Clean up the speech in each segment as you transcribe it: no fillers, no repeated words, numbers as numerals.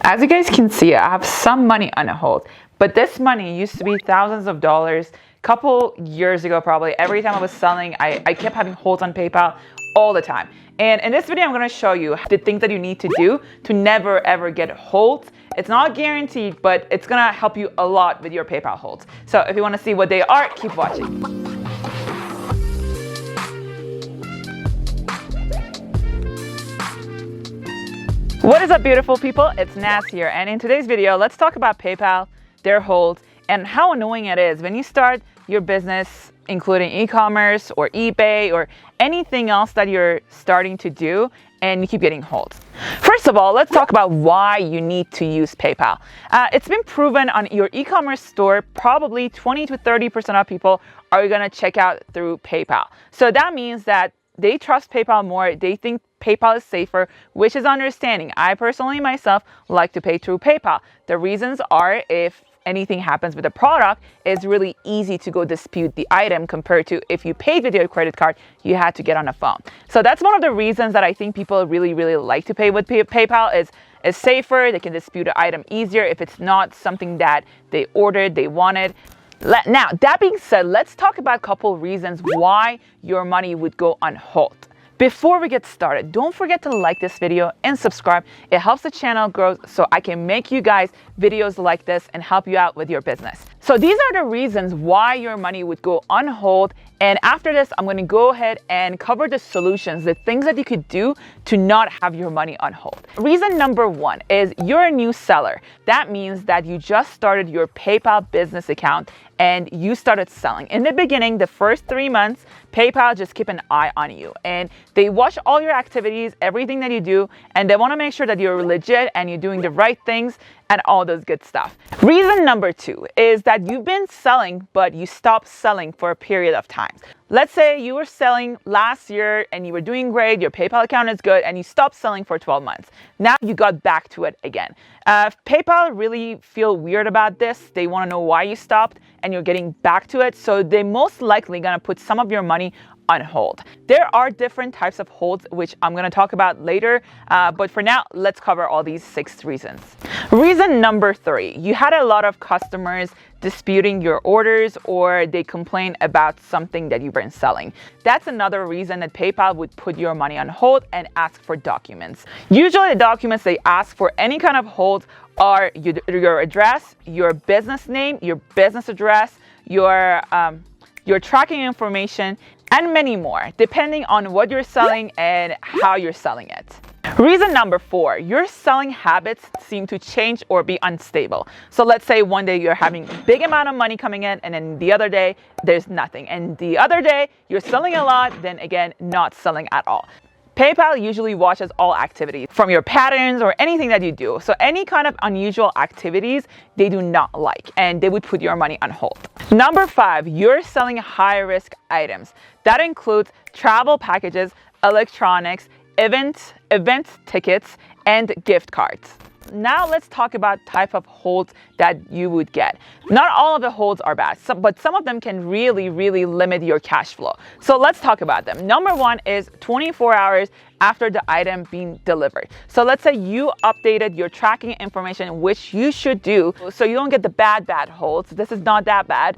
As you guys can see, I have some money on hold, but this money used to be thousands of dollars. Couple years ago, probably every time I was selling, I kept having holds on PayPal all the time. And in this video, I'm going to show you the things that you need to do to never ever get holds. It's not guaranteed, but it's going to help you a lot with your PayPal holds. So if you want to see what they are, keep watching. What is up, beautiful people? It's Nas here, and in today's video, let's talk about PayPal, their holds, and how annoying it is when you start your business, including e-commerce or eBay or anything else that you're starting to do, and you keep getting holds. First of all, let's talk about why you need to use PayPal. It's been proven on your e-commerce store, probably 20 to 30% of people are going to check out through PayPal. So that means that they trust PayPal more. They think PayPal is safer, which is understanding. I personally myself like to pay through PayPal. The reasons are, if anything happens with the product, it's really easy to go dispute the item compared to if you paid with your credit card, you had to get on a phone. So that's one of the reasons that I think people really like to pay with PayPal. Is safer. They can dispute the item easier if it's not something that they ordered, they wanted. Now, that being said, let's talk about a couple reasons why your money would go on hold. Before we get started, don't forget to like this video and subscribe. It helps the channel grow so I can make you guys videos like this and help you out with your business. So these are the reasons why your money would go on hold. And after this, I'm going to go ahead and cover the solutions, the things that you could do to not have your money on hold. Reason number one is you're a new seller. That means that you just started your PayPal business account and you started selling. In the beginning, the first 3 months, PayPal just keep an eye on you and they watch all your activities, everything that you do, and they want to make sure that you're legit and you're doing the right things and all those good stuff. Reason number two is that you've been selling, but you stopped selling for a period of time. Let's say you were selling last year and you were doing great, your PayPal account is good, and you stopped selling for 12 months. Now you got back to it again. PayPal really feel weird about this. They want to know why you stopped and you're getting back to it. So they most likely going to put some of your money on hold. There are different types of holds, which I'm going to talk about later. But for now, let's cover all these 6 reasons. Reason number 3, you had a lot of customers disputing your orders or they complain about something that you've been selling. That's another reason that PayPal would put your money on hold and ask for documents. Usually the documents they ask for any kind of hold are your address, your business name, your business address, your tracking information, and many more, depending on what you're selling and how you're selling it. Reason number 4, your selling habits seem to change or be unstable. So let's say one day you're having a big amount of money coming in and then the other day there's nothing. And the other day you're selling a lot, then again, not selling at all. PayPal usually watches all activity from your patterns or anything that you do. So any kind of unusual activities, they do not like, and they would put your money on hold. Number 5, you're selling high-risk items. That includes travel packages, electronics, event tickets, and gift cards. Now let's talk about type of holds that you would get. Not all of the holds are bad, but some of them can really limit your cash flow. So let's talk about them. Number 1 is 24 hours after the item being delivered. So let's say you updated your tracking information, which you should do, so you don't get the bad holds. This is not that bad.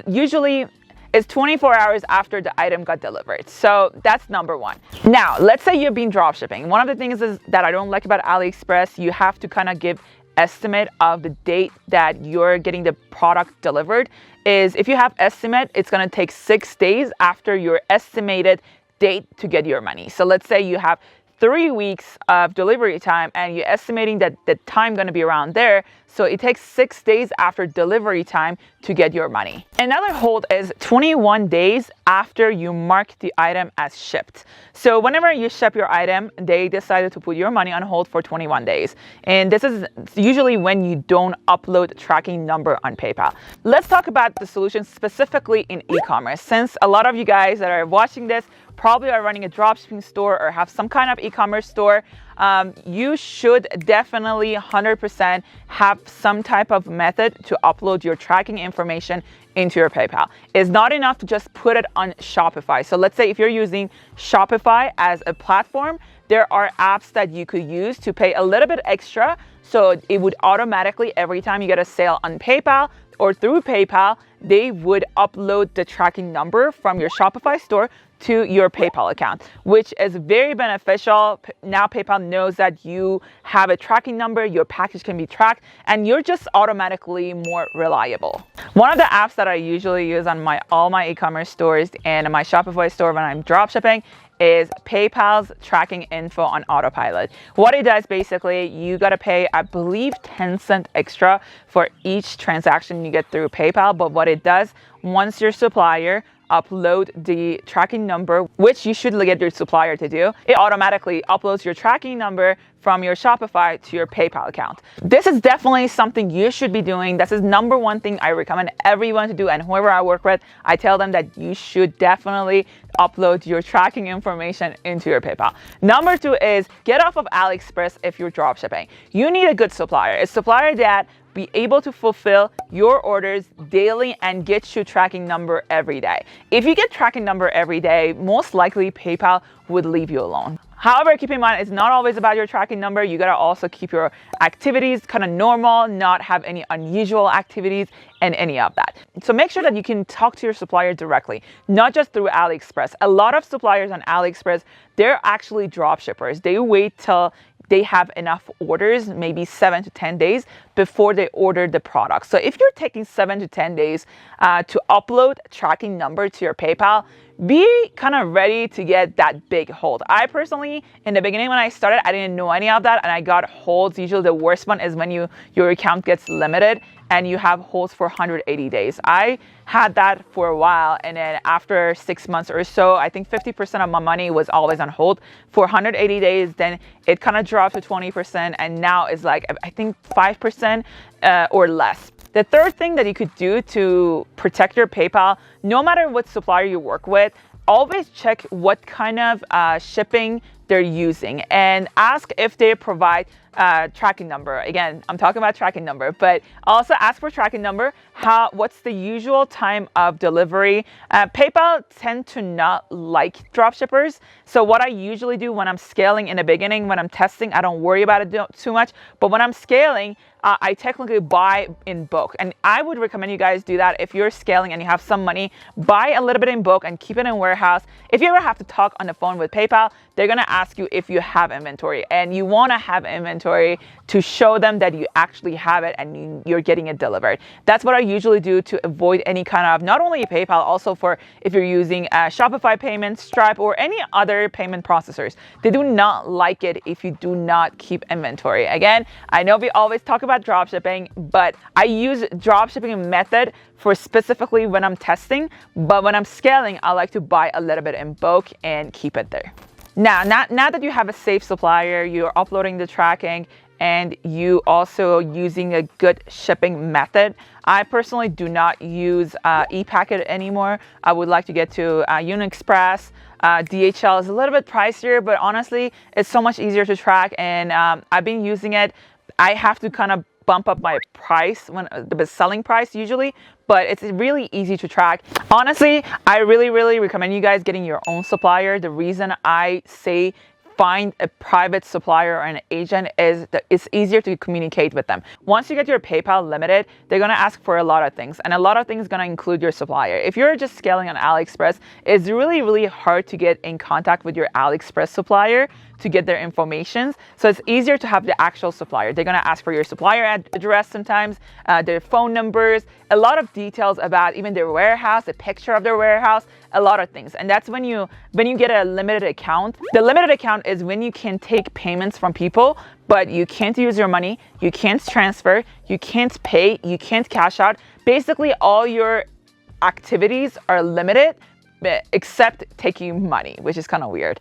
Usually it's 24 hours after the item got delivered. So that's number 1. Now, let's say you've been dropshipping. One of the things is that I don't like about AliExpress, you have to kind of give estimate of the date that you're getting the product delivered. Is if you have estimate, it's going to take 6 days after your estimated date to get your money. So let's say you have 3 weeks of delivery time and you're estimating that the time going to be around there. So it takes 6 days after delivery time to get your money. Another hold is 21 days after you mark the item as shipped. So whenever you ship your item, they decided to put your money on hold for 21 days. And this is usually when you don't upload tracking number on PayPal. Let's talk about the solution specifically in e-commerce. Since a lot of you guys that are watching this probably are running a dropshipping store or have some kind of e-commerce store, you should definitely 100% have some type of method to upload your tracking information into your PayPal. It's not enough to just put it on Shopify. So let's say if you're using Shopify as a platform, there are apps that you could use to pay a little bit extra. So it would automatically, every time you get a sale on PayPal or through PayPal, they would upload the tracking number from your Shopify store to your PayPal account, which is very beneficial. Now PayPal knows that you have a tracking number, your package can be tracked, and you're just automatically more reliable. One of the apps that I usually use on all my e-commerce stores and my Shopify store when I'm dropshipping is PayPal's tracking info on autopilot. What it does, basically, you gotta pay, I believe, 10 cents extra for each transaction you get through PayPal. But what it does, once your supplier upload the tracking number, which you should get your supplier to do, it automatically uploads your tracking number from your Shopify to your PayPal account. This is definitely something you should be doing. This is number one thing I recommend everyone to do, and whoever I work with, I tell them that you should definitely upload your tracking information into your PayPal. Number two is get off of AliExpress if you're dropshipping. You need a good supplier, a supplier that be able to fulfill your orders daily and get you tracking number every day. If you get tracking number every day, most likely PayPal would leave you alone. However, keep in mind, it's not always about your tracking number. You gotta also keep your activities kind of normal, not have any unusual activities and any of that. So make sure that you can talk to your supplier directly, not just through AliExpress. A lot of suppliers on AliExpress, they're actually drop shippers. They wait till they have enough orders, maybe 7 to 10 days before they order the product. So if you're taking 7 to 10 days to upload tracking number to your PayPal, be kind of ready to get that big hold. I personally, in the beginning when I started, I didn't know any of that, and I got holds. Usually the worst one is when your account ggets limited and you have holds for 180 days. I had that for a while, and then after 6 months or so, I think 50% of my money was always on hold for 180 days. Then it kind of dropped to 20%, and now it's like, I think 5% or less. The third thing that you could do to protect your PayPal, no matter what supplier you work with, always check what kind of shipping they're using and ask if they provide tracking number. Again, I'm talking about tracking number, but also ask for tracking number. What's the usual time of delivery? PayPal tend to not like drop shippers. So what I usually do when I'm scaling in the beginning, when I'm testing, I don't worry about it too much. But when I'm scaling, I technically buy in bulk. And I would recommend you guys do that. If you're scaling and you have some money, buy a little bit in bulk and keep it in warehouse. If you ever have to talk on the phone with PayPal, they're gonna ask you if you have inventory, and you wanna have inventory to show them that you actually have it and you're getting it delivered. That's what I usually do to avoid any kind of, not only PayPal, also for if you're using Shopify payments, Stripe, or any other payment processors. They do not like it if you do not keep inventory. Again, I know we always talk about dropshipping, but I use dropshipping method for specifically when I'm testing, but when I'm scaling, I like to buy a little bit in bulk and keep it there. Now that you have a safe supplier, you're uploading the tracking, and you also using a good shipping method, I personally do not use ePacket anymore. I would like to get to UnionExpress. DHL is a little bit pricier, but honestly, it's so much easier to track, and I've been using it. I have to kind of bump up my price, when the selling price usually, but it's really easy to track. Honestly, I really recommend you guys getting your own supplier. The reason I say find a private supplier or an agent is that it's easier to communicate with them. Once you get your PayPal limited, they're gonna ask for a lot of things, and a lot of things gonna include your supplier. If you're just scaling on AliExpress, it's really hard to get in contact with your AliExpress supplier to get their information. So it's easier to have the actual supplier. They're gonna ask for your supplier address sometimes, their phone numbers, a lot of details about even their warehouse, a picture of their warehouse, a lot of things. And that's when you get a limited account. The limited account is when you can take payments from people, but you can't use your money, you can't transfer, you can't pay, you can't cash out. Basically, all your activities are limited, except taking money, which is kind of weird.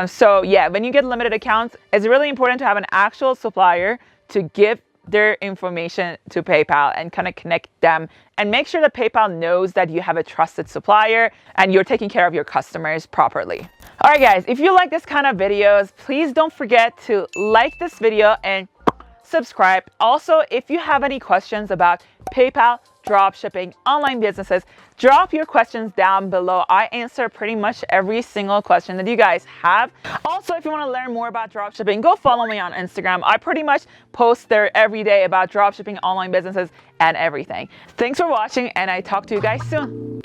So yeah, when you get limited accounts, it's really important to have an actual supplier to give their information to PayPal and kind of connect them and make sure that PayPal knows that you have a trusted supplier and you're taking care of your customers properly. All right, guys, if you like this kind of videos, please don't forget to like this video and subscribe. Also, if you have any questions about PayPal, dropshipping, online businesses, drop your questions down below. I answer pretty much every single question that you guys have. Also, if you want to learn more about dropshipping, go follow me on Instagram. I pretty much post there every day about dropshipping, online businesses, and everything. Thanks for watching, and I talk to you guys soon.